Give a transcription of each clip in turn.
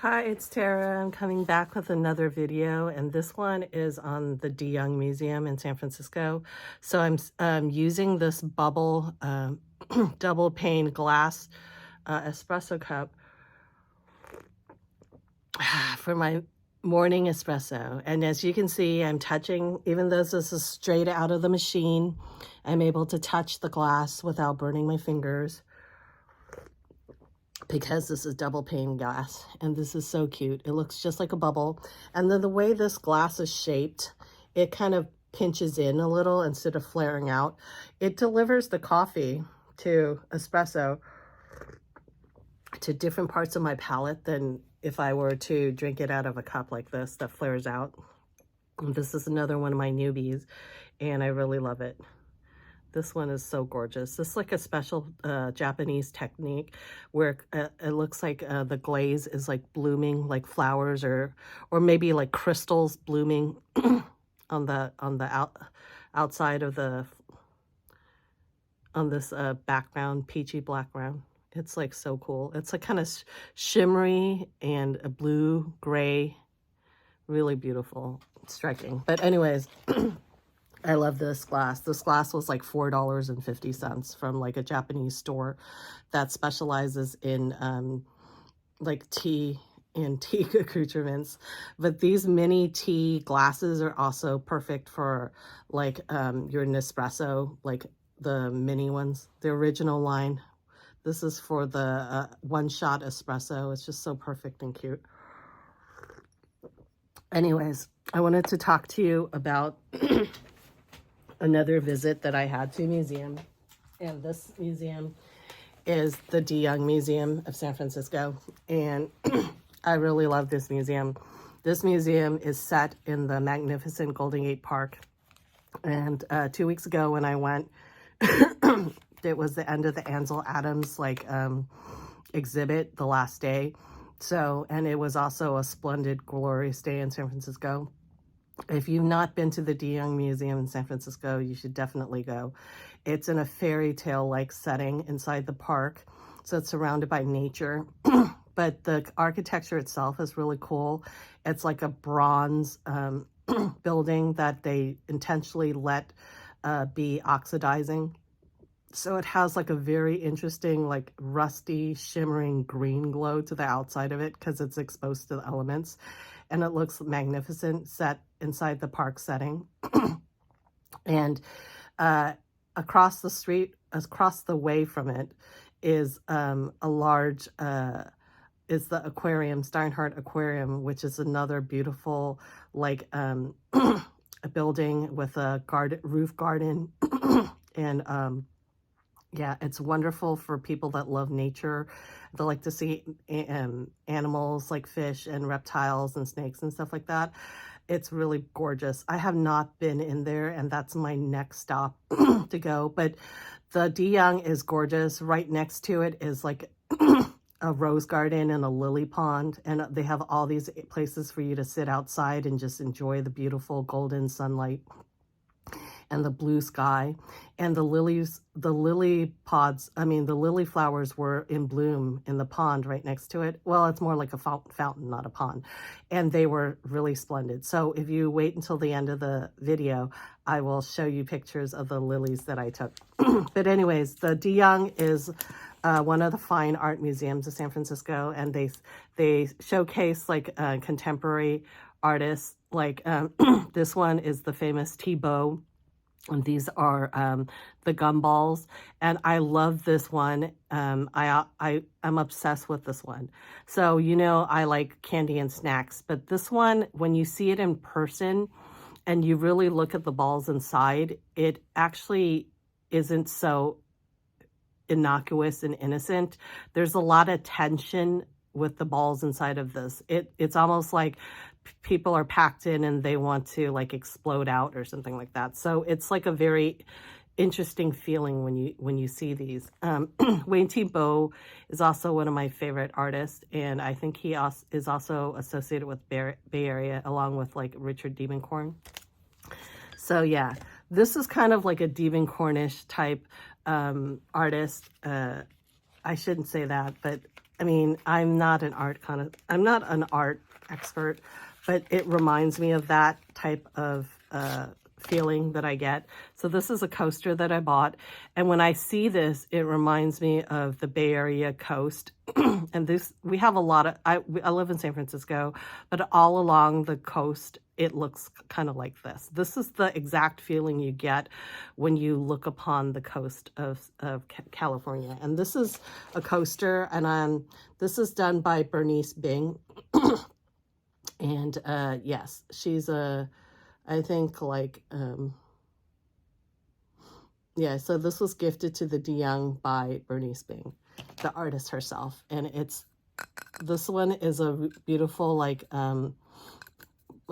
Hi, it's Tara. I'm coming back with another video, and this one is on the De Young Museum in San Francisco. So I'm using this bubble double pane glass espresso cup for my morning espresso. And as you can see, I'm touching, even though this is straight out of the machine, I'm able to touch the glass without burning my fingers, because this is double pane glass, and this is so cute. It looks just like a bubble. And then the way this glass is shaped, it kind of pinches in a little instead of flaring out. It delivers the coffee to espresso to different parts of my palate than if I were to drink it out of a cup like this that flares out. And this is another one of my newbies, and I really love it. This one is so gorgeous. This is like a special Japanese technique where it looks like the glaze is like blooming like flowers or maybe like crystals blooming on the outside of the this background, peachy background. It's like so cool. It's like kind of shimmery and a blue gray, really beautiful, striking. But anyways. I love this glass. This glass was like $4.50 from like a Japanese store that specializes in like tea and tea accoutrements. But these mini tea glasses are also perfect for like your Nespresso, like the mini ones, the original line. This is for the one-shot espresso. It's just so perfect and cute. Anyways, I wanted to talk to you about another visit that I had to a museum, and this museum is the De Young Museum of San Francisco, and I really love this museum. This museum is set in the magnificent Golden Gate Park, and 2 weeks ago when I went, it was the end of the Ansel Adams exhibit, the last day. So, and it was also a splendid, glorious day in San Francisco. If you've not been to the De Young Museum in San Francisco, you should definitely go. It's in a fairy tale-like setting inside the park, so it's surrounded by nature. But the architecture itself is really cool. It's like a bronze building that they intentionally let be oxidizing. So it has like a very interesting, like rusty, shimmering green glow to the outside of it because it's exposed to the elements. And it looks magnificent set inside the park setting. And across the street, across the way from it, is a large, is the aquarium, Steinhardt Aquarium, which is another beautiful, like, a building with a roof garden. And yeah, it's wonderful for people that love nature. They like to see animals like fish and reptiles and snakes and stuff like that. It's really gorgeous. I have not been in there, and that's my next stop to go. But the De Young is gorgeous. Right next to it is like a rose garden and a lily pond. And they have all these places for you to sit outside and just enjoy the beautiful golden sunlight and the blue sky. And the lily pods, I mean, the lily flowers were in bloom in the pond right next to it. Well, it's more like a fountain, not a pond. And they were really splendid. So if you wait until the end of the video, I will show you pictures of the lilies that I took. But anyways, the De Young is one of the fine art museums of San Francisco, and they showcase like contemporary artists. Like this one is the famous Thibaut. And these are the gumballs, and I love this one. I'm obsessed with this one. So, you know, I like candy and snacks, but this one, when you see it in person and you really look at the balls inside, it actually isn't so innocuous and innocent. There's a lot of tension with the balls inside of this. It's almost like people are packed in and they want to like explode out or something like that. So it's like a very interesting feeling when you see these. Wayne Thiebaud is also one of my favorite artists, and I think he is also associated with Bay Area, along with like Richard Diebenkorn. So yeah, this is kind of like a Diebenkornish type artist. I shouldn't say that, but I mean, I'm not an art expert, but it reminds me of that type of feeling that I get. So this is a coaster that I bought, and when I see this, it reminds me of the Bay Area coast. And this, we have a lot of, I live in San Francisco, but all along the coast, it looks kind of like this. This is the exact feeling you get when you look upon the coast of California. And this is a coaster, and this is done by Bernice Bing. And yes, she's I think like, yeah, so this was gifted to the De Young by Bernice Bing, the artist herself. And this one is a beautiful, like,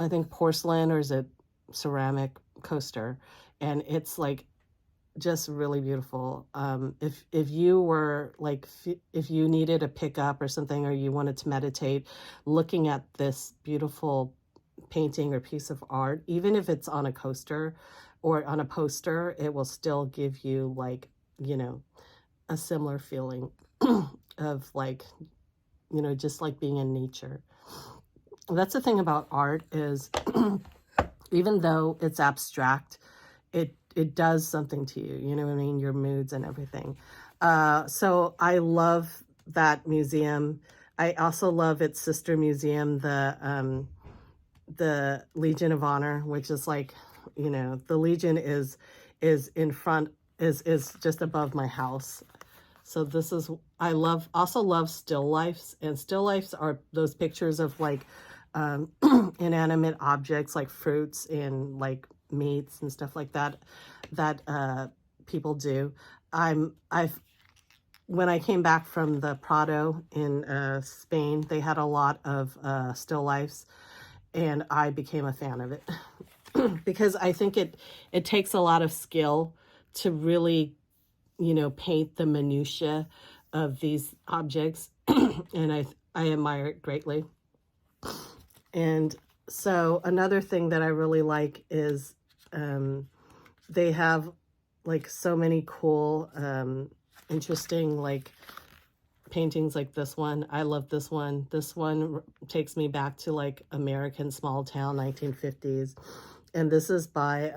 I think porcelain, or is it ceramic coaster. And it's like just really beautiful. If you were like, if you needed a pickup or something, or you wanted to meditate, looking at this beautiful painting or piece of art, even if it's on a coaster or on a poster, it will still give you, like, you know, a similar feeling of, like, you know, just like being in nature. That's the thing about art, is even though it's abstract, it does something to you, you know what I mean, your moods and everything. So I love that museum. I also love its sister museum, the Legion of Honor, which is like, you know, the Legion is in front, is just above my house. So this is, I also love still lifes, and still lifes are those pictures of, like, inanimate objects like fruits and like meats and stuff like that, that people do. When I came back from the Prado in Spain, they had a lot of still lifes, and I became a fan of it because I think it takes a lot of skill to really, you know, paint the minutiae of these objects, and I admire it greatly. And so another thing that I really like is they have, like, so many cool, interesting, like, paintings like this one. I love this one. This one takes me back to, like, American small town 1950s. And this is by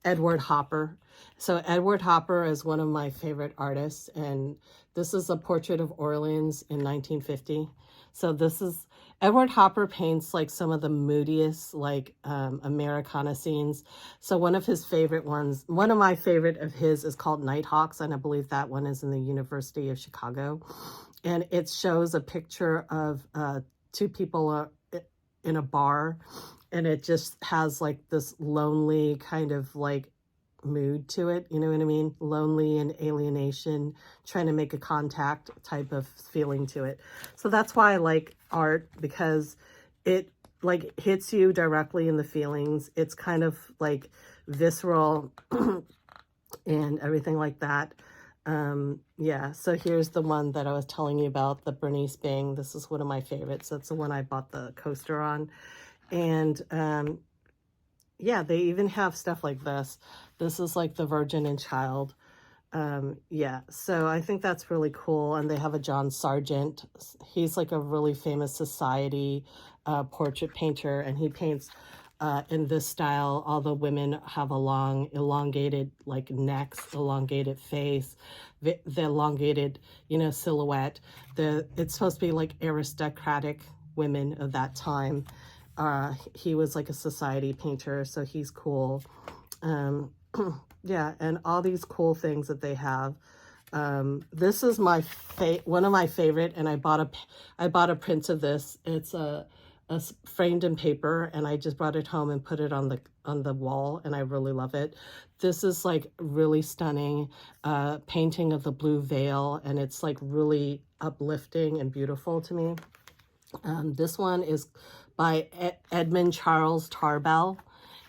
Edward Hopper. So Edward Hopper is one of my favorite artists, and this is a portrait of Orleans in 1950. So this is, Edward Hopper paints like some of the moodiest, like, Americana scenes. So one of his favorite ones, one of my favorite of his is called Nighthawks, and I believe that one is in the University of Chicago. And it shows a picture of two people in a bar, and it just has like this lonely kind of like mood to it, you know what I mean? Lonely and alienation, trying to make a contact type of feeling to it. So that's why I like art, because it like hits you directly in the feelings. It's kind of like visceral and everything like that. Yeah, so here's the one that I was telling you about, the Bernice Bing. This is one of my favorites. That's the one I bought the coaster on. And yeah, they even have stuff like this. This is like the Virgin and Child. Yeah, so I think that's really cool. And they have a John Sargent. He's like a really famous society portrait painter, and he paints in this style. All the women have a long, elongated, like, necks, elongated face, the elongated, you know, silhouette. It's supposed to be like aristocratic women of that time. He was like a society painter, so he's cool. Yeah, and all these cool things that they have. This is my one of my favorite, and I bought a print of this. It's a framed in paper, and I just brought it home and put it on the wall, and I really love it. This is like really stunning painting of the Blue Veil, and it's like really uplifting and beautiful to me. This one is by Edmund Charles Tarbell,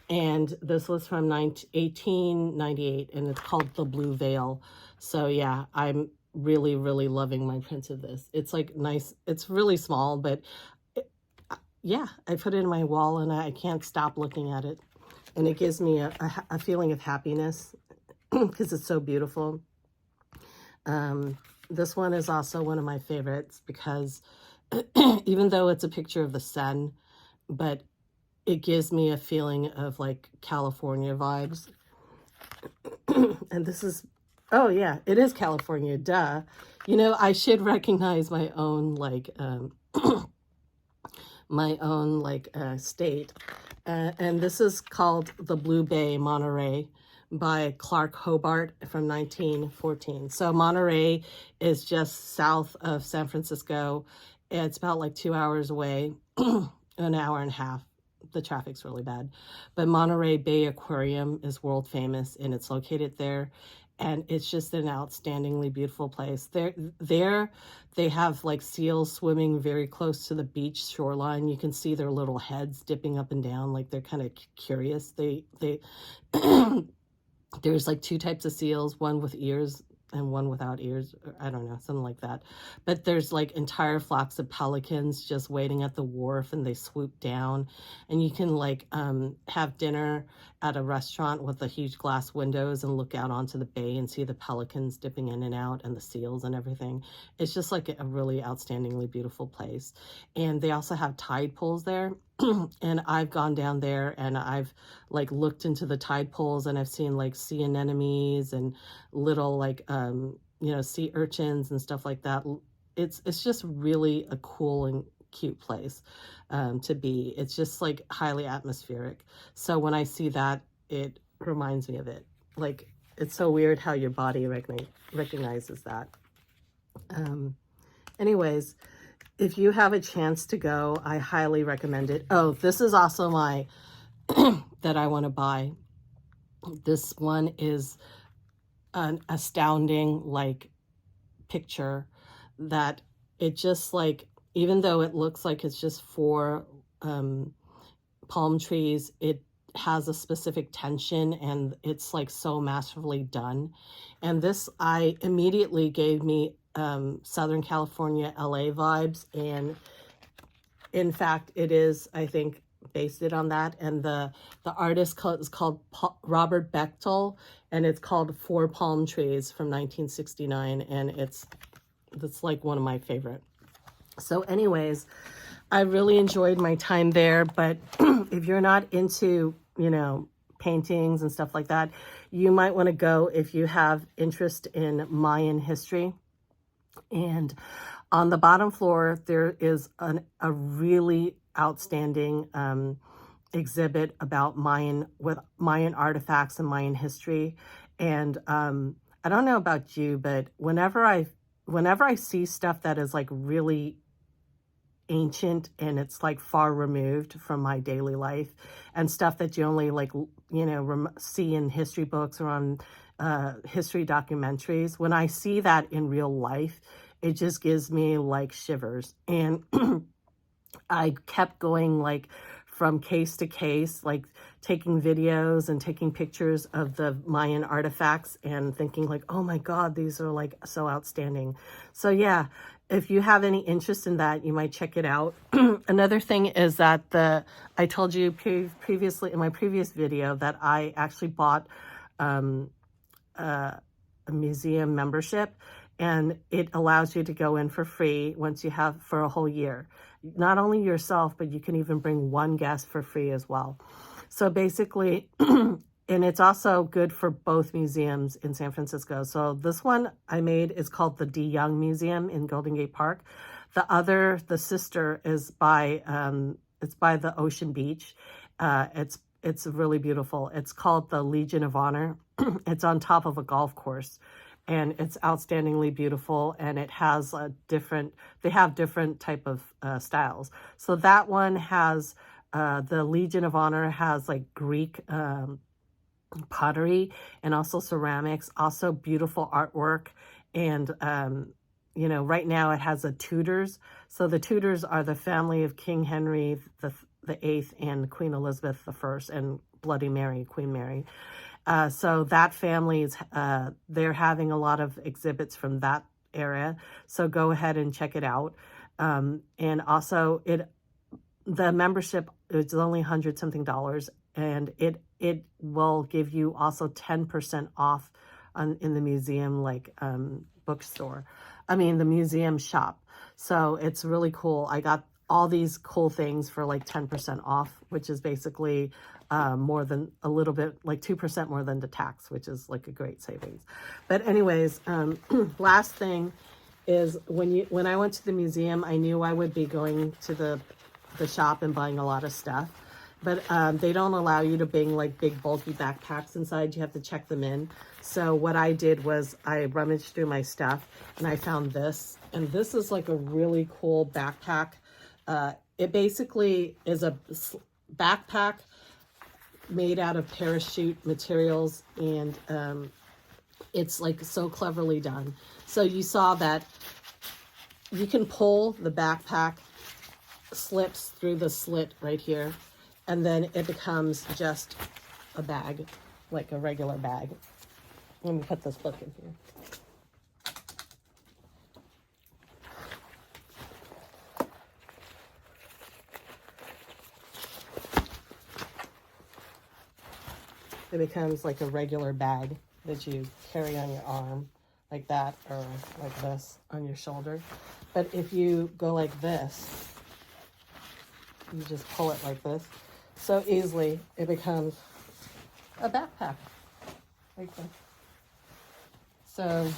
and this was from 1898, and it's called The Blue Veil. So yeah, I'm really, really loving my print of this. It's like nice. It's really small, but yeah, I put it in my wall, and I can't stop looking at it. And it gives me a feeling of happiness. because it's so beautiful. This one is also one of my favorites because even though it's a picture of the sun, but it gives me a feeling of like California vibes. And this is, oh yeah, it is California, duh. You know, I should recognize my own like state. And this is called the Blue Bay, Monterey, by Clark Hobart from 1914. So Monterey is just south of San Francisco. It's about like 2 hours away, an hour and a half. The traffic's really bad. But Monterey Bay Aquarium is world famous, and it's located there. And it's just an outstandingly beautiful place. There they have like seals swimming very close to the beach shoreline. You can see their little heads dipping up and down, like they're kind of curious. They there's like 2 types of seals, one with ears and one without ears, or I don't know, something like that. But there's like entire flocks of pelicans just waiting at the wharf, and they swoop down, and you can like have dinner at a restaurant with the huge glass windows and look out onto the bay and see the pelicans dipping in and out and the seals and everything. It's just like a really outstandingly beautiful place. And they also have tide pools there. And I've gone down there and I've like looked into the tide pools, and I've seen like sea anemones and little like you know, sea urchins and stuff like that. It's just really a cool and cute place to be. It's just like highly atmospheric. So when I see that, it reminds me of it. Like, it's so weird how your body recognizes that. Anyways, if you have a chance to go, I highly recommend it. Oh, this is also my that I want to buy. This one is an astounding like picture that it just like, even though it looks like it's just 4 palm trees, it has a specific tension, and it's like so masterfully done. And this I immediately gave me Southern California, LA vibes, and in fact it is, I think, based it on that. And the artist is called Robert Bechtel, and it's called 4 Palm Trees from 1969, and it's like one of my favorite. So anyways, I really enjoyed my time there. But if you're not into, you know, paintings and stuff like that, you might want to go if you have interest in Mayan history. And on the bottom floor, there is a really outstanding exhibit about Mayan artifacts and Mayan history. And I don't know about you, but whenever I see stuff that is like really ancient and it's like far removed from my daily life, and stuff that you only like, you know, see in history books or on history documentaries, when I see that in real life, it just gives me like shivers. And I kept going like from case to case, like taking videos and taking pictures of the Mayan artifacts and thinking like, oh my God, these are like so outstanding. So yeah, if you have any interest in that, you might check it out. Another thing is that I told you previously in my previous video that I actually bought a museum membership, and it allows you to go in for free once you have for a whole year. Not only yourself, but you can even bring 1 guest for free as well. So basically, and it's also good for both museums in San Francisco. So this one I made is called the D. Young Museum in Golden Gate Park. The sister, is by it's by the Ocean Beach. It's really beautiful. It's called the Legion of Honor. It's on top of a golf course, and it's outstandingly beautiful. And it has they have different type of styles. So that one has the Legion of Honor has like Greek pottery and also ceramics, also beautiful artwork. And you know, right now it has a Tudors. So the Tudors are the family of King Henry the 8th and Queen Elizabeth I and Bloody Mary, Queen Mary. So that family is they're having a lot of exhibits from that era. So go ahead and check it out. And also the membership is only $100-something, and it will give you also 10% off in the museum bookstore. I mean the museum shop. So it's really cool. I got all these cool things for like 10% off, which is basically more than a little bit, like 2% more than the tax, which is like a great savings. But anyways, last thing is when I went to the museum, I knew I would be going to the shop and buying a lot of stuff. But they don't allow you to bring like big bulky backpacks inside. You have to check them in. So what I did was I rummaged through my stuff and I found this. And this is like a really cool backpack. It basically is a backpack made out of parachute materials, and it's like so cleverly done. So you saw that you can pull the backpack, slips through the slit right here, and then it becomes just a bag, like a regular bag. Let me put this book in here. It becomes like a regular bag that you carry on your arm like that, or like this on your shoulder. But if you go like this, you just pull it like this, so easily it becomes a backpack like this. So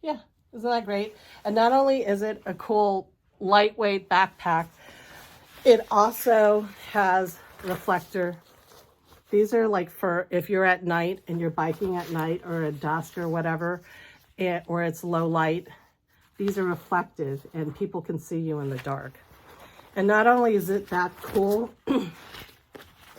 yeah, isn't that great? And not only is it a cool lightweight backpack, it also has reflector. These are like for if you're at night and you're biking at night or at dusk or whatever, or it's low light. These are reflective and people can see you in the dark. And not only is it that cool,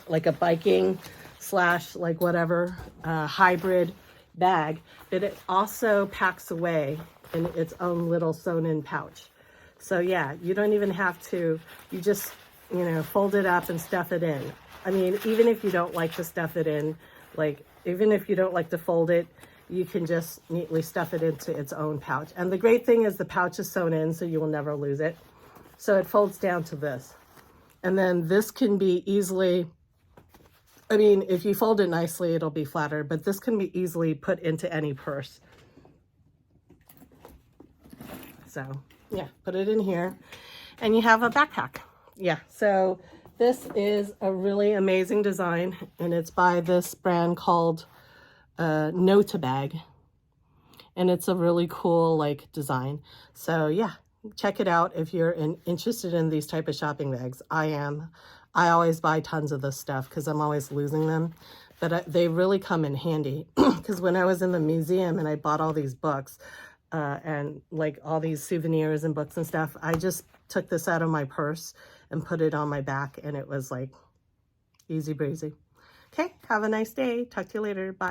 like a biking / like whatever hybrid bag, but it also packs away in its own little sewn in pouch. So yeah, you don't even have to, you just, fold it up and stuff it in. I mean, even if you don't like to stuff it in, like even if you don't like to fold it, you can just neatly stuff it into its own pouch. And the great thing is the pouch is sewn in, so you will never lose it. So it folds down to this. And then this can be easily, I mean, if you fold it nicely, it'll be flatter, but this can be easily put into any purse. So yeah, put it in here and you have a backpack. Yeah, so this is a really amazing design, and it's by this brand called Notabag, and it's a really cool like design. So yeah, check it out if you're interested in these type of shopping bags. I am. I always buy tons of this stuff because I'm always losing them, but they really come in handy. Because when I was in the museum and I bought all these books and like all these souvenirs and books and stuff, I just took this out of my purse and put it on my back, and it was like easy breezy. Okay, have a nice day. Talk to you later. Bye.